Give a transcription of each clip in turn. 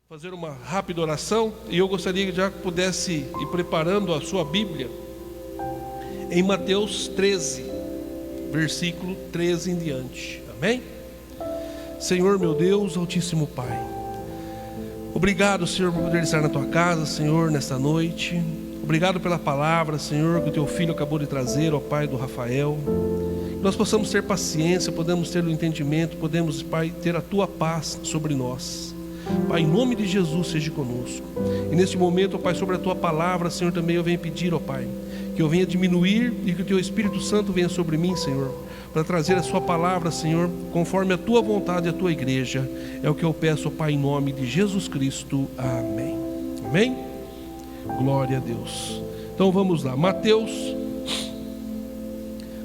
Fazer uma rápida oração, e eu gostaria que já pudesse ir preparando a sua Bíblia em Mateus 13, versículo 13 em diante. Amém? Senhor meu Deus, Altíssimo Pai, obrigado, Senhor, por poder estar na tua casa, Senhor, nesta noite. Obrigado pela palavra, Senhor, que o teu filho acabou de trazer, ó Pai, do Rafael. Que nós possamos ter paciência, podemos ter o entendimento, podemos, Pai, ter a tua paz sobre nós. Pai, em nome de Jesus, seja conosco. E neste momento, ó Pai, sobre a tua palavra, Senhor, também eu venho pedir, ó Pai, que eu venha diminuir e que o teu Espírito Santo venha sobre mim, Senhor, para trazer a sua palavra, Senhor, conforme a tua vontade e a tua igreja. É o que eu peço, ó Pai, em nome de Jesus Cristo. Amém. Amém? Glória a Deus. Então vamos lá. Mateus,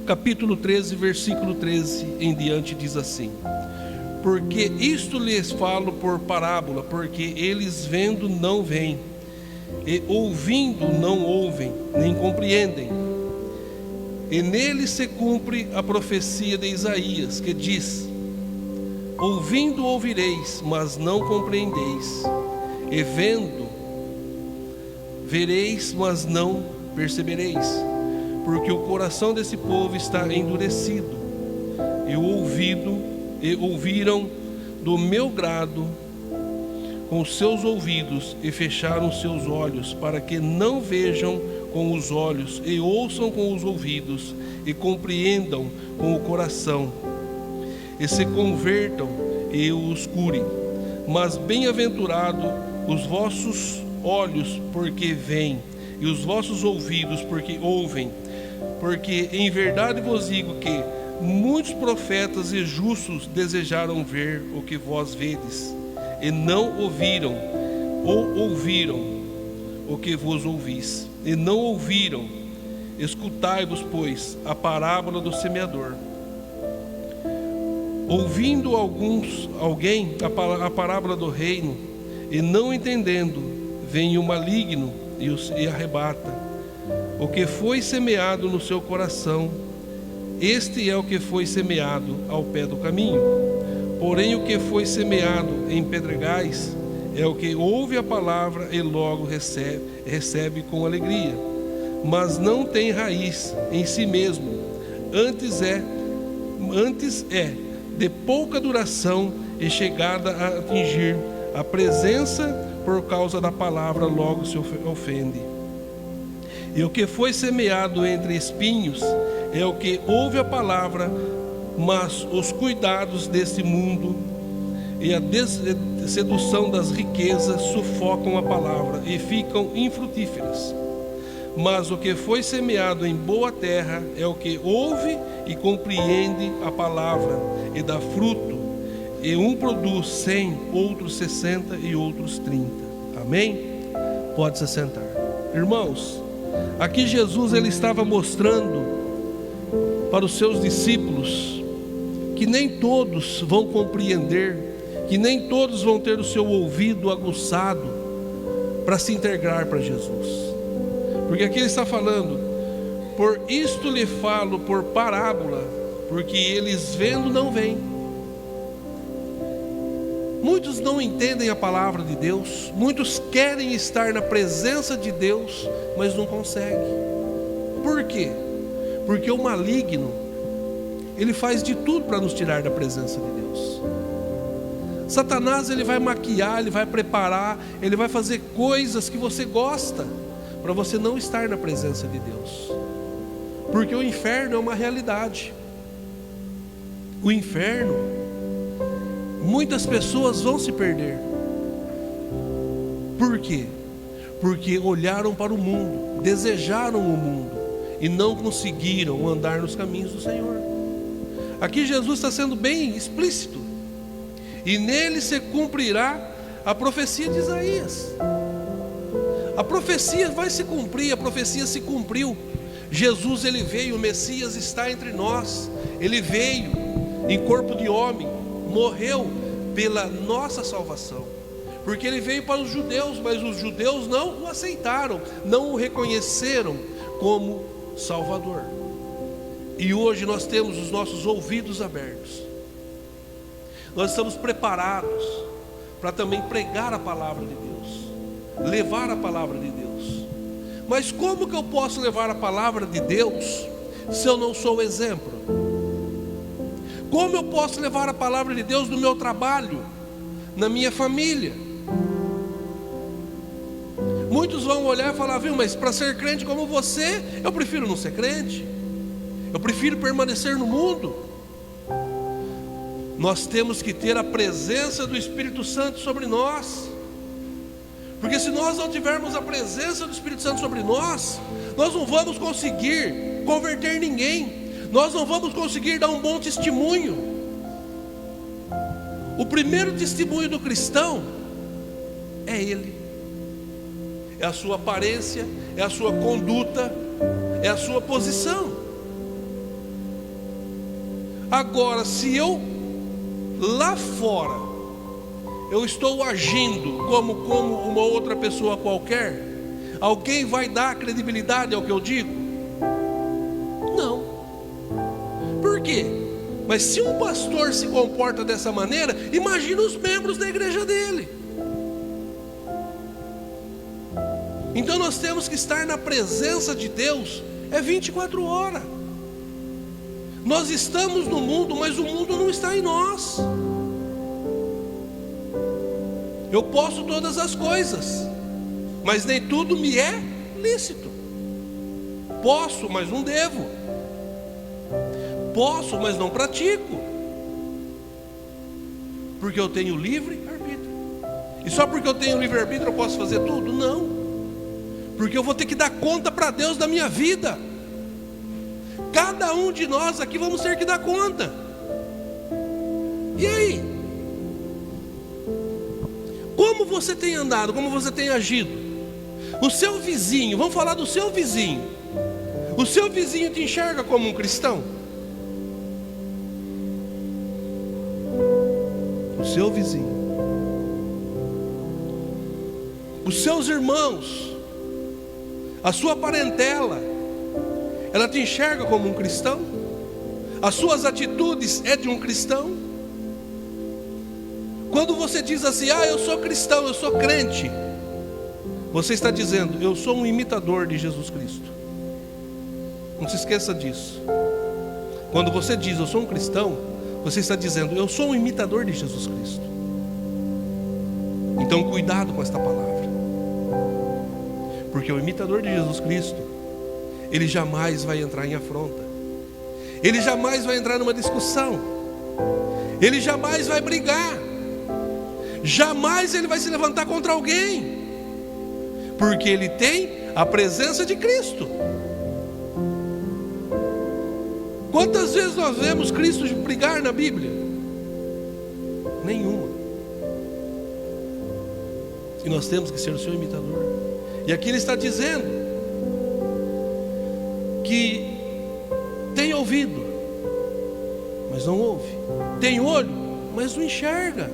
capítulo 13, versículo 13 em diante, diz assim: porque isto lhes falo por parábola, porque eles vendo não veem, e ouvindo não ouvem, nem compreendem. E neles se cumpre a profecia de Isaías, que diz: ouvindo ouvireis, mas não compreendeis, e vendo vereis, mas não percebereis, porque o coração desse povo está endurecido, e ouviram do meu grado com os seus ouvidos, e fecharam os seus olhos, para que não vejam com os olhos, e ouçam com os ouvidos, e compreendam com o coração, e se convertam, e eu os cure. Mas bem-aventurado os vossos olhos, porque veem, e os vossos ouvidos, porque ouvem. Porque em verdade vos digo que muitos profetas e justos desejaram ver o que vós vedes, e não ouviram, ou ouviram o que vos ouvis, e não ouviram. Escutai-vos, pois, a parábola do semeador. Ouvindo alguém a parábola do reino, e não entendendo, vem o maligno e arrebata o que foi semeado no seu coração. Este é o que foi semeado ao pé do caminho. Porém, o que foi semeado em pedregais é o que ouve a palavra e logo recebe com alegria, mas não tem raiz em si mesmo. Antes é de pouca duração, e chegada a atingir a presença por causa da palavra, logo se ofende. E o que foi semeado entre espinhos é o que ouve a palavra, mas os cuidados deste mundo e a sedução das riquezas sufocam a palavra e ficam infrutíferas. Mas o que foi semeado em boa terra é o que ouve e compreende a palavra e dá fruto, e um produz 100, outros 60 e outros 30. Amém? Pode se sentar. Irmãos, aqui Jesus ele estava mostrando para os seus discípulos que nem todos vão compreender, que nem todos vão ter o seu ouvido aguçado para se integrar para Jesus. Porque aqui ele está falando: por isto lhe falo por parábola, porque eles vendo não veem. Muitos não entendem a palavra de Deus, muitos querem estar na presença de Deus, mas não conseguem. Por quê? Porque o maligno, ele faz de tudo para nos tirar da presença de Deus. Satanás, ele vai maquiar, ele vai preparar, ele vai fazer coisas que você gosta, para você não estar na presença de Deus. Porque o inferno é uma realidade. O inferno, muitas pessoas vão se perder. Por quê? Porque olharam para o mundo, desejaram o mundo e não conseguiram andar nos caminhos do Senhor. Aqui Jesus está sendo bem explícito: e nele se cumprirá a profecia de Isaías. A profecia vai se cumprir, a profecia se cumpriu. Jesus, ele veio, o Messias está entre nós. Ele veio em corpo de homem, morreu pela nossa salvação, porque ele veio para os judeus, mas os judeus não o aceitaram, não o reconheceram como Salvador. E hoje nós temos os nossos ouvidos abertos, nós estamos preparados para também pregar a palavra de Deus, levar a palavra de Deus. Mas como que eu posso levar a palavra de Deus se eu não sou exemplo? Como eu posso levar a palavra de Deus no meu trabalho, na minha família? Muitos vão olhar e falar, viu, mas para ser crente como você, eu prefiro não ser crente, eu prefiro permanecer no mundo. Nós temos que ter a presença do Espírito Santo sobre nós, porque se nós não tivermos a presença do Espírito Santo sobre nós, nós não vamos conseguir converter ninguém, nós não vamos conseguir dar um bom testemunho. O primeiro testemunho do cristão é ele. É a sua aparência, é a sua conduta, é a sua posição. Agora, se eu lá fora eu estou agindo como uma outra pessoa qualquer, alguém vai dar credibilidade ao que eu digo? Não. Por quê? Mas se um pastor se comporta dessa maneira, imagina os membros da igreja dele. Então nós temos que estar na presença de Deus 24 horas. Nós estamos no mundo, mas o mundo não está em nós. Eu posso todas as coisas, mas nem tudo me é lícito. Posso, mas não devo. Posso, mas não pratico, porque eu tenho livre-arbítrio. E só porque eu tenho livre-arbítrio eu posso fazer tudo? Não. Porque eu vou ter que dar conta para Deus da minha vida. Cada um de nós aqui vamos ter que dar conta. E aí? Como você tem andado? Como você tem agido? O seu vizinho, vamos falar do seu vizinho. O seu vizinho te enxerga como um cristão? O seu vizinho. Os seus irmãos, a sua parentela, ela te enxerga como um cristão? As suas atitudes é de um cristão? Quando você diz assim, eu sou cristão, eu sou crente, você está dizendo, eu sou um imitador de Jesus Cristo. Não se esqueça disso. Quando você diz, eu sou um cristão, você está dizendo, eu sou um imitador de Jesus Cristo. Então cuidado com esta palavra. Porque o imitador de Jesus Cristo, ele jamais vai entrar em afronta, ele jamais vai entrar numa discussão, ele jamais vai brigar, jamais ele vai se levantar contra alguém, porque ele tem a presença de Cristo. Quantas vezes nós vemos Cristo brigar na Bíblia? Nenhuma. E nós temos que ser o seu imitador. E aqui ele está dizendo que tem ouvido, mas não ouve, tem olho, mas não enxerga.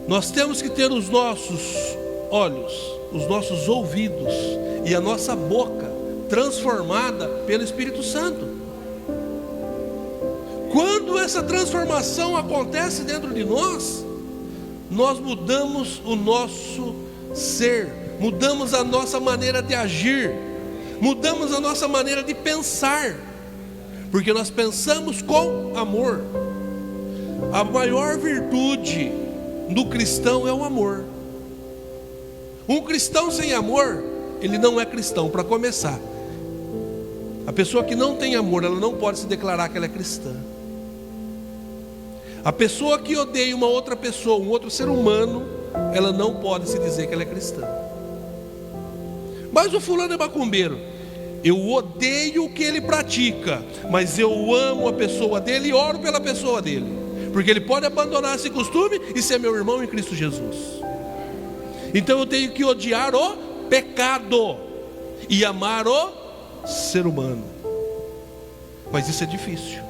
Nós temos que ter os nossos olhos, os nossos ouvidos e a nossa boca transformada pelo Espírito Santo. Quando essa transformação acontece dentro de nós, nós mudamos o nosso ser, mudamos a nossa maneira de agir, mudamos a nossa maneira de pensar, porque nós pensamos com amor. A maior virtude do cristão é o amor. Um cristão sem amor, ele não é cristão. Para começar, a pessoa que não tem amor, ela não pode se declarar que ela é cristã. A pessoa que odeia uma outra pessoa, um outro ser humano, ela não pode se dizer que ela é cristã. Mas o fulano é macumbeiro, eu odeio o que ele pratica, mas eu amo a pessoa dele e oro pela pessoa dele, porque ele pode abandonar esse costume e ser meu irmão em Cristo Jesus. Então eu tenho que odiar o pecado e amar o ser humano. Mas isso é difícil,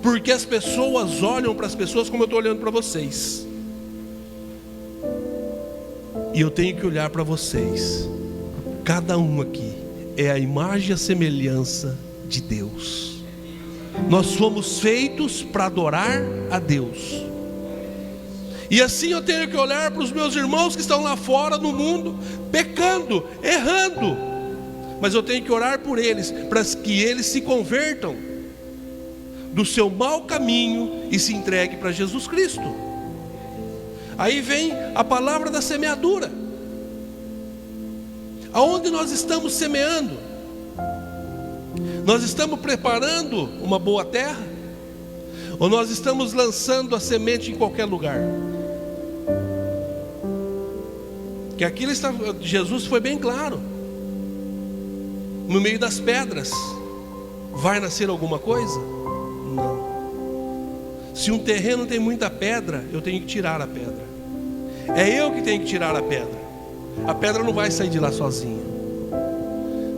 porque as pessoas olham para as pessoas como eu estou olhando para vocês, e eu tenho que olhar para vocês. Cada um aqui é a imagem e a semelhança de Deus. Nós fomos feitos para adorar a Deus. E assim eu tenho que olhar para os meus irmãos que estão lá fora no mundo, pecando, errando. Mas eu tenho que orar por eles, para que eles se convertam do seu mau caminho e se entreguem para Jesus Cristo. Aí vem a palavra da semeadura. Aonde nós estamos semeando? Nós estamos preparando uma boa terra? Ou nós estamos lançando a semente em qualquer lugar? Que aquilo Jesus foi bem claro. No meio das pedras vai nascer alguma coisa? Não. Se um terreno tem muita pedra, eu tenho que tirar a pedra. É eu que tenho que tirar a pedra. A pedra não vai sair de lá sozinha.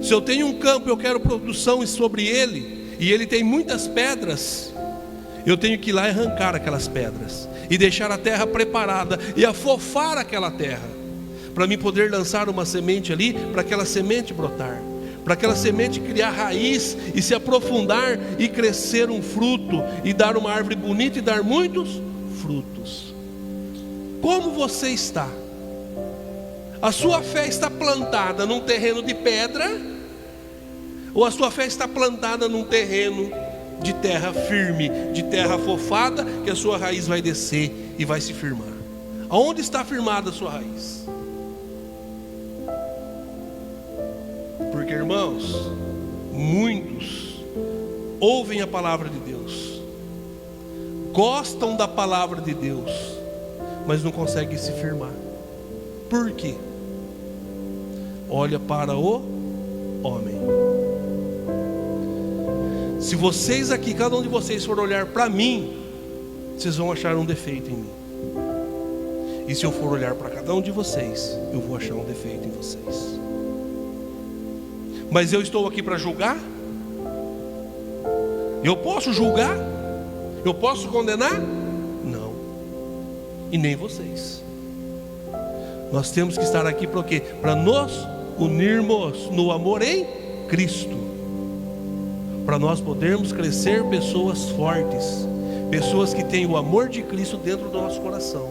Se eu tenho um campo e eu quero produção sobre ele, e ele tem muitas pedras, eu tenho que ir lá e arrancar aquelas pedras, e deixar a terra preparada, e afofar aquela terra, para mim poder lançar uma semente ali, para aquela semente brotar, para aquela semente criar raiz, e se aprofundar, e crescer um fruto, e dar uma árvore bonita, e dar muitos frutos. Como você está? A sua fé está plantada num terreno de pedra, ou a sua fé está plantada num terreno de terra firme, de terra afofada, que a sua raiz vai descer e vai se firmar? Aonde está firmada a sua raiz? Porque, irmãos, muitos ouvem a palavra de Deus, gostam da palavra de Deus, mas não conseguem se firmar. Por quê? Olha para o homem. Se vocês aqui, cada um de vocês for olhar para mim, vocês vão achar um defeito em mim. E se eu for olhar para cada um de vocês, eu vou achar um defeito em vocês. Mas eu estou aqui para julgar? Eu posso julgar? Eu posso condenar? Não. E nem vocês. Nós temos que estar aqui para o quê? Para nos unirmos no amor em Cristo, para nós podermos crescer pessoas fortes, pessoas que têm o amor de Cristo dentro do nosso coração,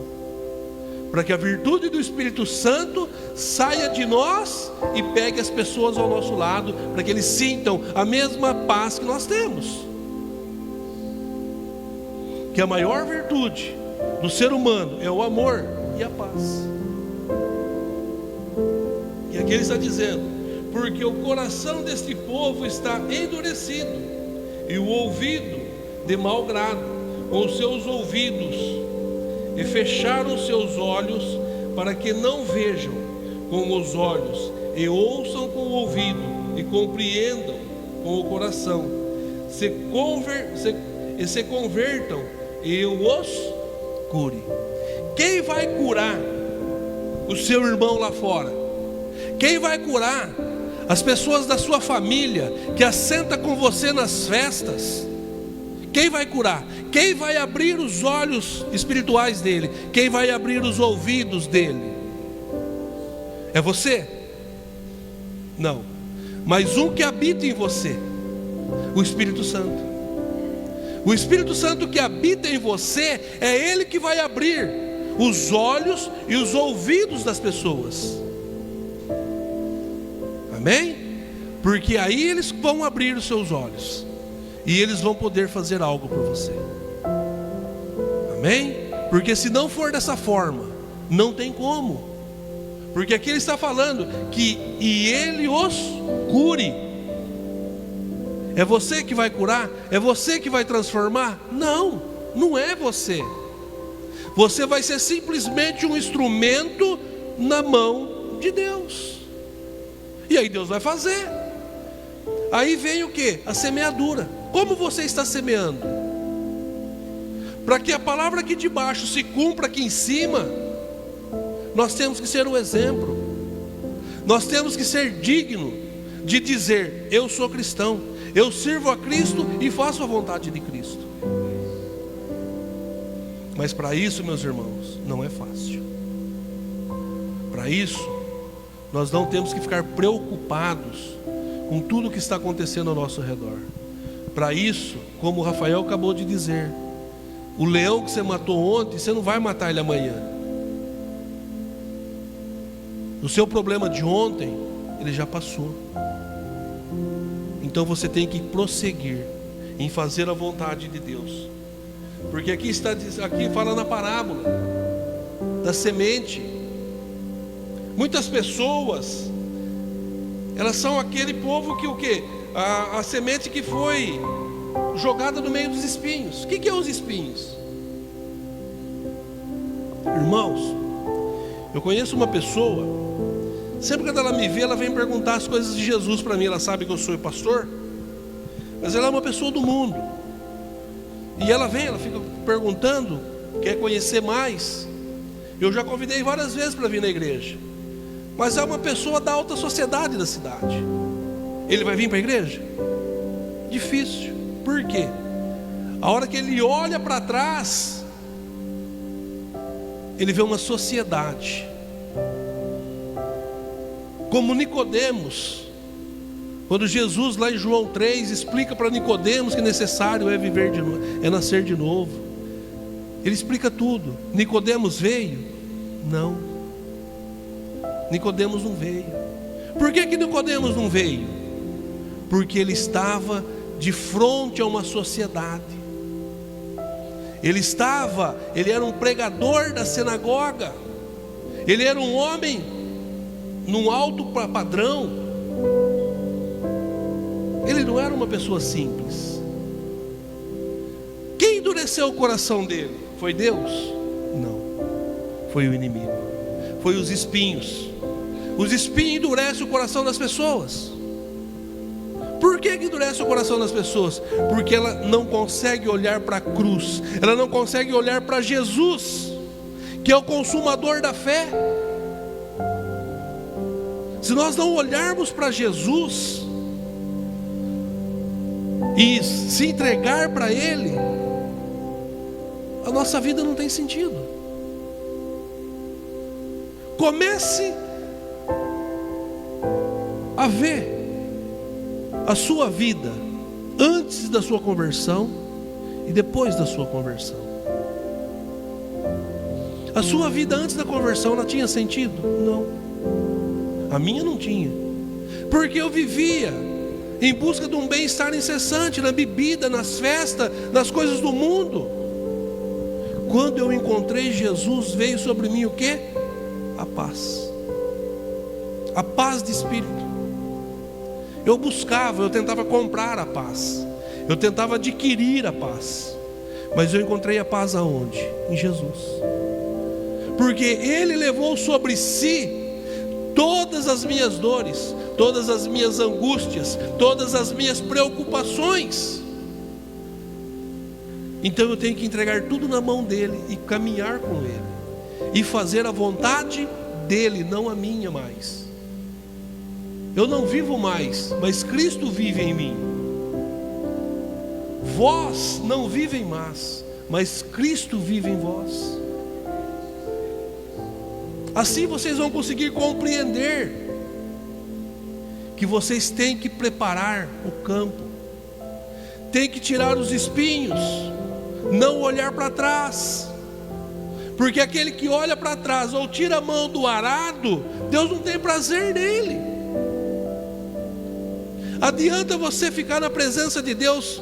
para que a virtude do Espírito Santo saia de nós e pegue as pessoas ao nosso lado, para que eles sintam a mesma paz que nós temos. Que a maior virtude do ser humano é o amor e a paz. E aqui ele está dizendo: porque o coração deste povo está endurecido, e o ouvido de mau grado, com os seus ouvidos, e fecharam os seus olhos, para que não vejam com os olhos, e ouçam com o ouvido, e compreendam com o coração, se convertam, e eu os cure. Quem vai curar o seu irmão lá fora? Quem vai curar as pessoas da sua família, que assenta com você nas festas? Quem vai curar? Quem vai abrir os olhos espirituais dele? Quem vai abrir os ouvidos dele? É você? Não. Mas um que habita em você, o Espírito Santo. O Espírito Santo que habita em você, é ele que vai abrir os olhos e os ouvidos das pessoas. Amém? Porque aí eles vão abrir os seus olhos, e eles vão poder fazer algo por você. Amém? Porque se não for dessa forma, não tem como. Porque aqui ele está falando que e ele os cure. É você que vai curar? É você que vai transformar? Não, não é você. Você vai ser simplesmente um instrumento na mão de Deus. E aí Deus vai fazer. Aí vem o que? A semeadura. Como você está semeando? Para que a palavra aqui de baixo se cumpra aqui em cima, nós temos que ser um exemplo. Nós temos que ser digno de dizer: eu sou cristão, eu sirvo a Cristo e faço a vontade de Cristo. Mas para isso, meus irmãos, não é fácil. Para isso, nós não temos que ficar preocupados com tudo que está acontecendo ao nosso redor. Para isso, como o Rafael acabou de dizer, O leão que você matou ontem, você não vai matar ele amanhã. O seu problema de ontem, ele já passou. Então você tem que prosseguir em fazer a vontade de Deus. Porque aqui fala na parábola da semente. Muitas pessoas, elas são aquele povo que o quê? A semente que foi jogada no meio dos espinhos. O que é os espinhos? Irmãos, eu conheço uma pessoa, sempre que ela me vê, ela vem perguntar as coisas de Jesus para mim. Ela sabe que eu sou pastor, mas ela é uma pessoa do mundo. E ela fica perguntando, quer conhecer mais. Eu já convidei várias vezes para vir na igreja, mas é uma pessoa da alta sociedade da cidade. Ele vai vir para a igreja? Difícil. Por quê? A hora que ele olha para trás, ele vê uma sociedade. Como Nicodemos, quando Jesus lá em João 3 explica para Nicodemos que necessário é viver de novo, é nascer de novo. Ele explica tudo. Nicodemos veio? Não. Nicodemos não veio. Por que Nicodemos não veio? Porque ele estava de frente a uma sociedade. Ele era um pregador da sinagoga. Ele era um homem num alto padrão. Ele não era uma pessoa simples. Quem endureceu o coração dele? Foi Deus? Não. Foi o inimigo. Foi os espinhos. Os espinhos endurecem o coração das pessoas. Por que endurece o coração das pessoas? Porque ela não consegue olhar para a cruz. Ela não consegue olhar para Jesus, que é o consumador da fé. Se nós não olharmos para Jesus e se entregar para Ele, a nossa vida não tem sentido. Comece a ver a sua vida antes da sua conversão e depois da sua conversão. A sua vida antes da conversão, ela tinha sentido? Não. A minha não tinha. Porque eu vivia em busca de um bem-estar incessante, na bebida, nas festas, nas coisas do mundo. Quando eu encontrei Jesus, veio sobre mim o quê? A paz. A paz de espírito. Eu tentava comprar a paz. Eu tentava adquirir a paz. Mas eu encontrei a paz aonde? Em Jesus. Porque Ele levou sobre si todas as minhas dores, todas as minhas angústias, todas as minhas preocupações. Então eu tenho que entregar tudo na mão dEle e caminhar com Ele. E fazer a vontade dEle, não a minha mais. Eu não vivo mais, mas Cristo vive em mim. Vós não vivem mais, mas Cristo vive em vós. Assim vocês vão conseguir compreender que vocês têm que preparar o campo, têm que tirar os espinhos, não olhar para trás. Porque aquele que olha para trás ou tira a mão do arado, Deus não tem prazer nele. Adianta você ficar na presença de Deus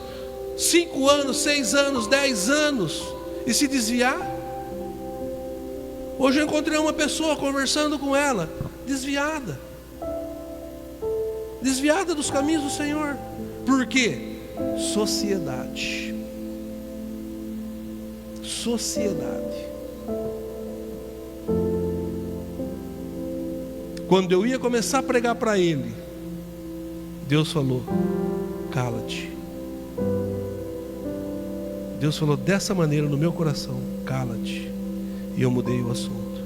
5 anos, 6 anos, 10 anos e se desviar? Hoje eu encontrei uma pessoa conversando com ela, desviada dos caminhos do Senhor. Por quê? Sociedade. Quando eu ia começar a pregar para ele, Deus falou: cala-te. Deus falou dessa maneira no meu coração: cala-te. E eu mudei o assunto.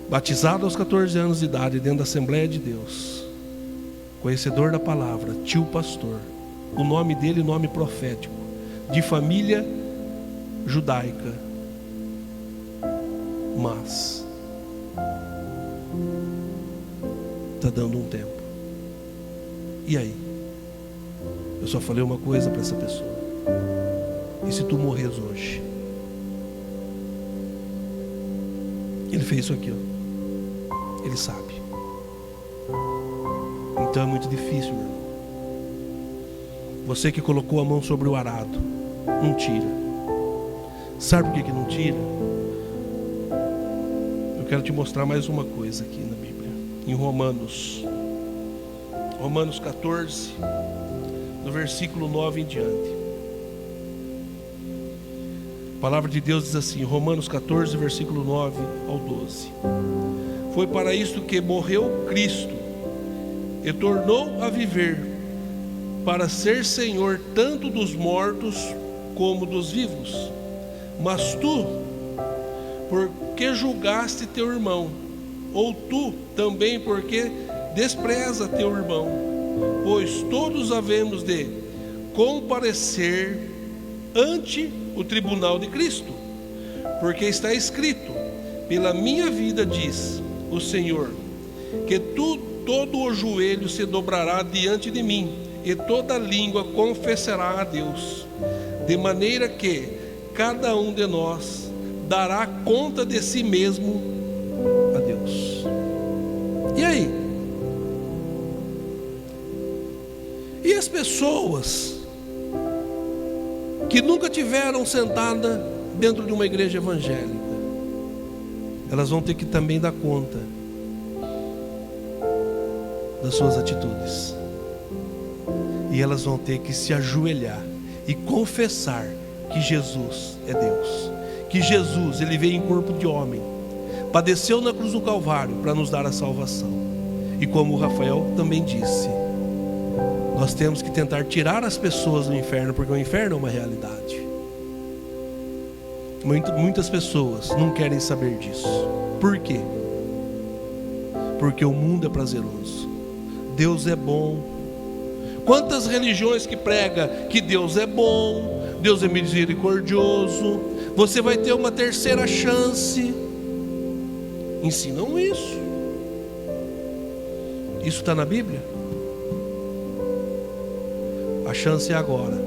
Batizado aos 14 anos de idade, dentro da Assembleia de Deus, conhecedor da palavra, tio pastor, o nome dele, nome profético, de família judaica, mas está dando um tempo. E aí? Eu só falei uma coisa para essa pessoa: E se tu morres hoje? Ele fez isso aqui, ó. Ele sabe. Então é muito difícil, meu irmão. Você que colocou a mão sobre o arado, não tira. Sabe por que não tira? Eu quero te mostrar mais uma coisa aqui na Bíblia. Em Romanos 14, no versículo 9 em diante. A palavra de Deus diz assim, Romanos 14, versículo 9 ao 12. Foi para isto que morreu Cristo e tornou a viver, para ser Senhor tanto dos mortos como dos vivos. Mas tu, por que julgaste teu irmão? Ou tu também, porque despreza teu irmão? Pois todos havemos de comparecer ante o tribunal de Cristo, porque está escrito: pela minha vida, diz o Senhor, que todo o joelho se dobrará diante de mim, e toda língua confessará a Deus, de maneira que cada um de nós dará conta de si mesmo a Deus. E aí? E as pessoas que nunca tiveram sentada dentro de uma igreja evangélica, elas vão ter que também dar conta das suas atitudes. E elas vão ter que se ajoelhar e confessar que Jesus é Deus, que Jesus, ele veio em corpo de homem, padeceu na cruz do Calvário para nos dar a salvação. E como o Rafael também disse, nós temos que tentar tirar as pessoas do inferno, porque o inferno é uma realidade. Muitas pessoas não querem saber disso. Por quê? Porque o mundo é prazeroso, Deus é bom. Quantas religiões que pregam que Deus é bom, Deus é misericordioso, você vai ter uma terceira chance, ensinam isso. Isso está na Bíblia? A chance é agora.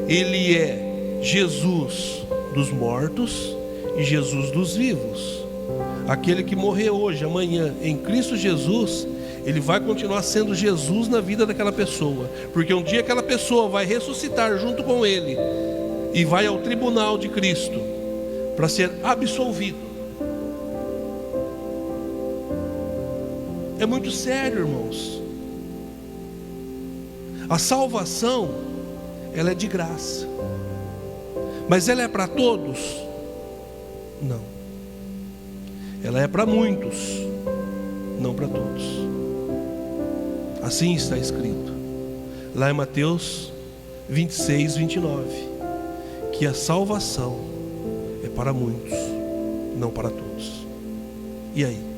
Ele é Jesus dos mortos e Jesus dos vivos. Aquele que morreu hoje, amanhã, em Cristo Jesus, ele vai continuar sendo Jesus na vida daquela pessoa, porque um dia aquela pessoa vai ressuscitar junto com ele e vai ao tribunal de Cristo para ser absolvido. É muito sério, irmãos. A salvação, ela é de graça, mas ela é para todos? Não. Ela é para muitos, não para todos. Assim está escrito lá em Mateus 26, 29, que a salvação é para muitos, não para todos. E aí?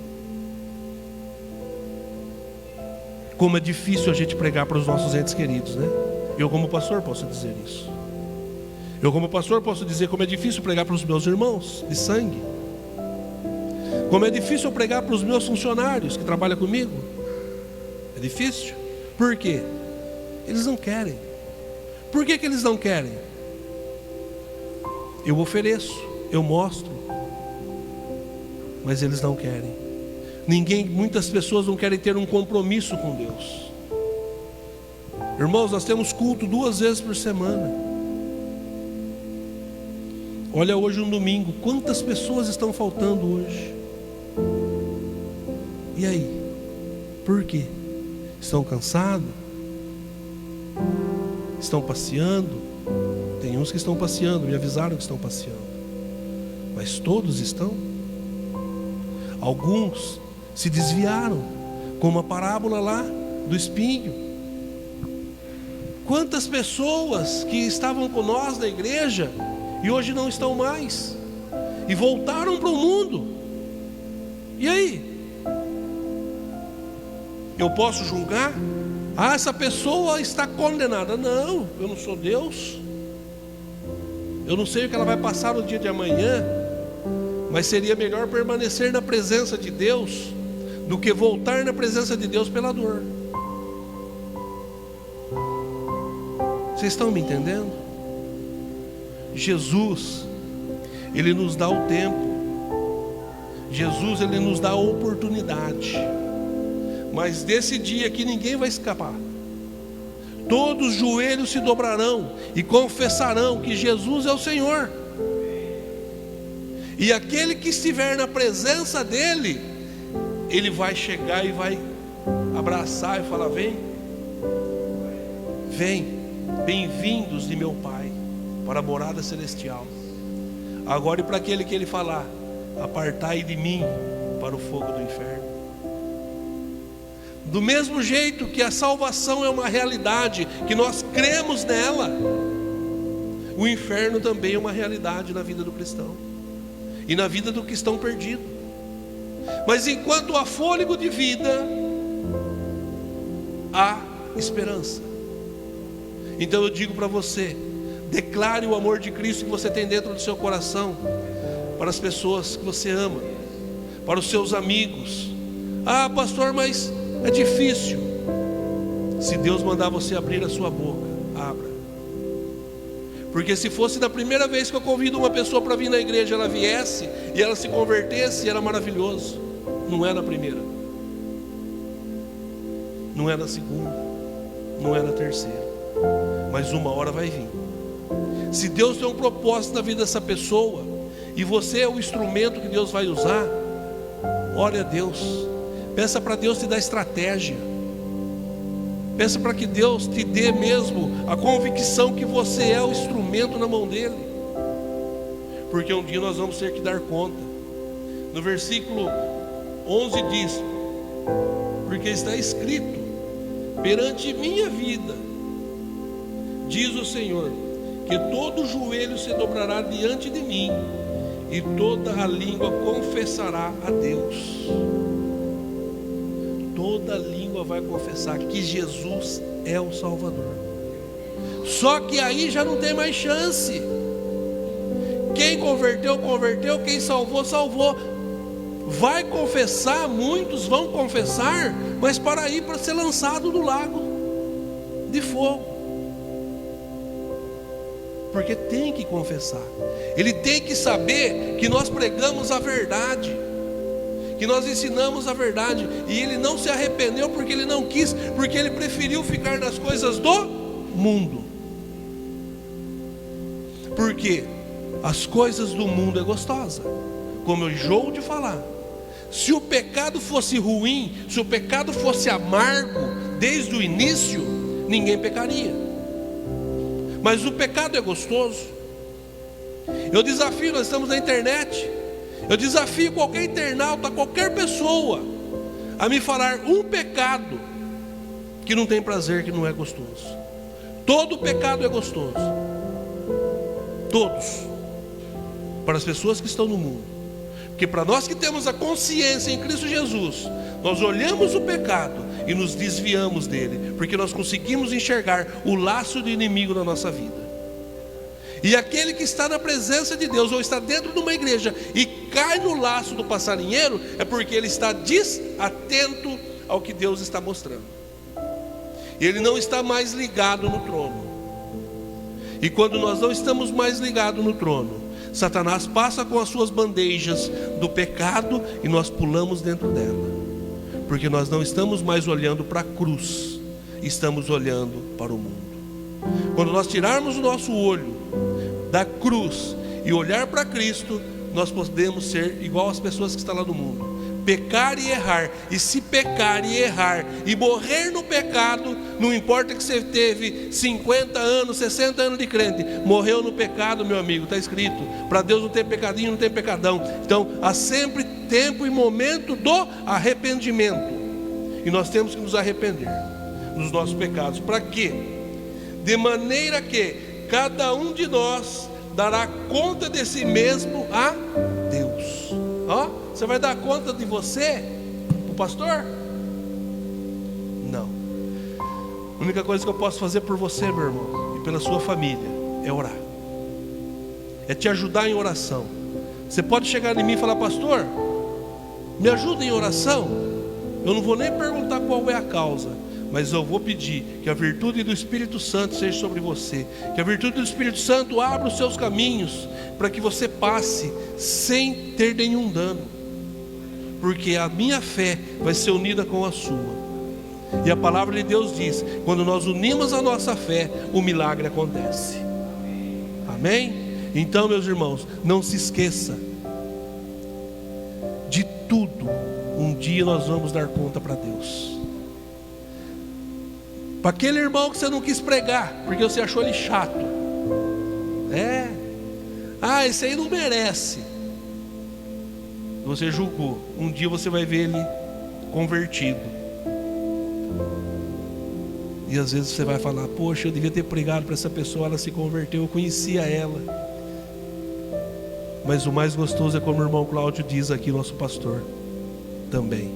Como é difícil a gente pregar para os nossos entes queridos, né? Eu como pastor posso dizer isso. Eu como pastor posso dizer como é difícil pregar para os meus irmãos de sangue. Como é difícil eu pregar para os meus funcionários que trabalham comigo. É difícil. Por quê? Eles não querem. Por que eles não querem? Eu ofereço, eu mostro, mas eles não querem. Muitas pessoas não querem ter um compromisso com Deus. Irmãos, nós temos culto 2 vezes por semana. Olha hoje um domingo, quantas pessoas estão faltando hoje? E aí? Por quê? Estão cansados? Estão passeando? Tem uns que estão passeando, me avisaram que estão passeando. Mas todos estão? Alguns se desviaram, como a parábola lá do espinho. Quantas pessoas que estavam com nós na igreja e hoje não estão mais, e voltaram para o mundo. E aí? Eu posso julgar? Ah, essa pessoa está condenada. Não, eu não sou Deus. Eu não sei o que ela vai passar no dia de amanhã, mas seria melhor permanecer na presença de Deus do que voltar na presença de Deus pela dor. Vocês estão me entendendo? Jesus, Ele nos dá o tempo. Jesus, Ele nos dá a oportunidade. Mas desse dia que ninguém vai escapar. Todos os joelhos se dobrarão e confessarão que Jesus é o Senhor. E aquele que estiver na presença dEle, Ele vai chegar e vai abraçar e falar: vem, vem, bem-vindos de meu Pai para a morada celestial. Agora, e para aquele que Ele falar: apartai de mim para o fogo do inferno. Do mesmo jeito que a salvação é uma realidade, que nós cremos nela, o inferno também é uma realidade na vida do cristão e na vida do cristão perdido. Mas enquanto há fôlego de vida, há esperança. Então eu digo para você: declare o amor de Cristo que você tem dentro do seu coração para as pessoas que você ama, para os seus amigos. Ah, pastor, mas é difícil. Se Deus mandar você abrir a sua boca, abra. Porque se fosse da primeira vez que eu convido uma pessoa para vir na igreja, ela viesse e ela se convertesse, era maravilhoso. Não é na primeira, não é na segunda, não é na terceira, mas uma hora vai vir. Se Deus tem um propósito na vida dessa pessoa e você é o instrumento que Deus vai usar, ore a Deus, peça para Deus te dar estratégia, peça para que Deus te dê mesmo a convicção que você é o instrumento na mão dele, porque um dia nós vamos ter que dar conta. No versículo 11 diz: porque está escrito: perante minha vida, diz o Senhor, que todo joelho se dobrará diante de mim e toda a língua confessará a Deus. Toda língua vai confessar que Jesus é o Salvador. Só que aí já não tem mais chance. Quem converteu, converteu. Quem salvou, salvou. Vai confessar, muitos vão confessar, mas para ir para ser lançado no lago de fogo. Porque tem que confessar. Ele tem que saber que nós pregamos a verdade, que nós ensinamos a verdade. E ele não se arrependeu porque ele não quis, porque ele preferiu ficar nas coisas do mundo. Porque as coisas do mundo é gostosa, como eu enjoo de falar. Se o pecado fosse ruim, se o pecado fosse amargo desde o início, ninguém pecaria. Mas o pecado é gostoso. Eu desafio, nós estamos na internet, eu desafio qualquer internauta, qualquer pessoa, a me falar um pecado que não tem prazer, que não é gostoso. Todo pecado é gostoso. Todos. Para as pessoas que estão no mundo. Porque para nós que temos a consciência em Cristo Jesus, nós olhamos o pecado e nos desviamos dele, porque nós conseguimos enxergar o laço do inimigo na nossa vida. E aquele que está na presença de Deus, ou está dentro de uma igreja e cai no laço do passarinheiro, é porque ele está desatento ao que Deus está mostrando. Ele não está mais ligado no trono. E quando nós não estamos mais ligados no trono, Satanás passa com as suas bandejas do pecado e nós pulamos dentro dela, porque nós não estamos mais olhando para a cruz, estamos olhando para o mundo. Quando nós tirarmos o nosso olho da cruz e olhar para Cristo, nós podemos ser igual às pessoas que estão lá no mundo, pecar e errar. E se pecar e errar e morrer no pecado, não importa que você teve 50 anos, 60 anos de crente, morreu no pecado, meu amigo, está escrito, para Deus não tem pecadinho, não tem pecadão. Então há sempre tempo e momento do arrependimento, e nós temos que nos arrepender dos nossos pecados. Para quê? De maneira que cada um de nós dará conta de si mesmo a Deus. Ó, você vai dar conta de você para o pastor? Não. A única coisa que eu posso fazer por você, meu irmão, e pela sua família, é orar, é te ajudar em oração. Você pode chegar em mim e falar: pastor, me ajuda em oração. Eu não vou nem perguntar qual é a causa, mas eu vou pedir que a virtude do Espírito Santo seja sobre você, que a virtude do Espírito Santo abra os seus caminhos, para que você passe sem ter nenhum dano, porque a minha fé vai ser unida com a sua. E a palavra de Deus diz: quando nós unimos a nossa fé, o milagre acontece. Amém? Então, meus irmãos, não se esqueça, de tudo um dia nós vamos dar conta para Deus. Para aquele irmão que você não quis pregar, porque você achou ele chato, esse aí não merece, você julgou, um dia você vai ver ele convertido. E às vezes você vai falar: poxa, eu devia ter pregado para essa pessoa, ela se converteu, eu conhecia ela. Mas o mais gostoso é como o irmão Cláudio diz aqui, nosso pastor também,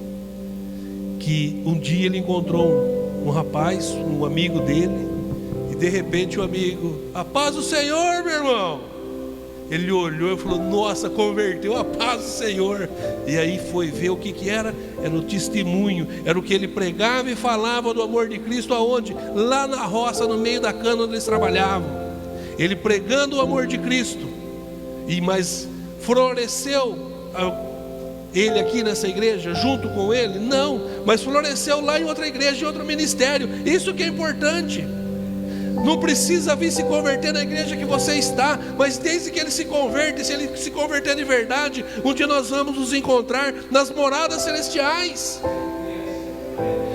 que um dia ele encontrou um rapaz, um amigo dele, e de repente o amigo: a paz do Senhor, meu irmão. Ele olhou e falou: nossa, converteu, a paz do Senhor. E aí foi ver o que era. Era o testemunho, era o que ele pregava e falava do amor de Cristo. Aonde? Lá na roça, no meio da cana onde eles trabalhavam, ele pregando o amor de Cristo. Mas floresceu ele aqui nessa igreja, junto com ele? Não, mas floresceu lá em outra igreja, em outro ministério. Isso que é importante. Não precisa vir se converter na igreja que você está, mas desde que ele se converte, se ele se converter de verdade, um dia nós vamos nos encontrar nas moradas celestiais.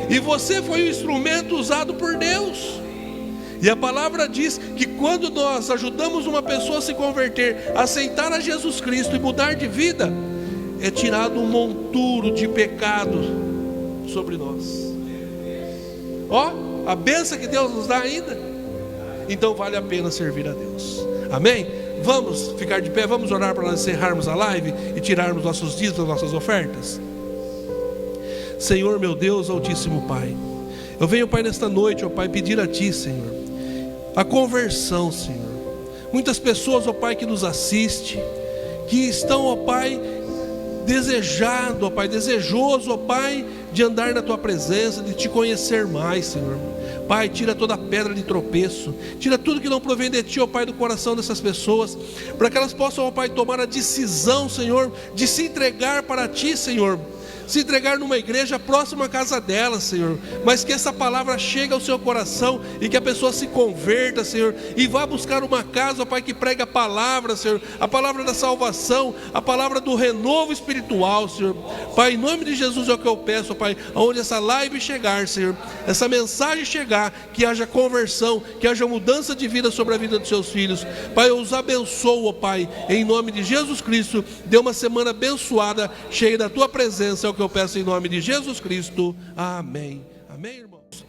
E você foi o instrumento usado por Deus. E a palavra diz que quando nós ajudamos uma pessoa a se converter, a aceitar a Jesus Cristo e mudar de vida, é tirado um monturo de pecado sobre nós. A bênção que Deus nos dá ainda. Então vale a pena servir a Deus. Amém? Vamos ficar de pé, vamos orar para nós encerrarmos a live e tirarmos nossos dízimos, nossas ofertas. Senhor meu Deus, Altíssimo Pai, eu venho, Pai, nesta noite, ó Pai, pedir a Ti, Senhor, a conversão, Senhor. Muitas pessoas, ó Pai, que nos assistem, que estão, ó Pai, desejado, ó Pai, desejoso, ó Pai, de andar na Tua presença, de Te conhecer mais, Senhor. Pai, tira toda pedra de tropeço, tira tudo que não provém de Ti, ó Pai, do coração dessas pessoas, para que elas possam, ó Pai, tomar a decisão, Senhor, de se entregar para Ti, Senhor, se entregar numa igreja próxima à casa dela, Senhor, mas que essa palavra chegue ao seu coração e que a pessoa se converta, Senhor, e vá buscar uma casa, ó Pai, que prega a palavra, Senhor, a palavra da salvação, a palavra do renovo espiritual, Senhor. Pai, em nome de Jesus é o que eu peço, ó Pai, aonde essa live chegar, Senhor, essa mensagem chegar, que haja conversão, que haja mudança de vida sobre a vida dos seus filhos. Pai, eu os abençoo, ó Pai, em nome de Jesus Cristo. Dê uma semana abençoada, cheia da Tua presença, é o que eu peço em nome de Jesus Cristo. Amém. Amém, irmãos?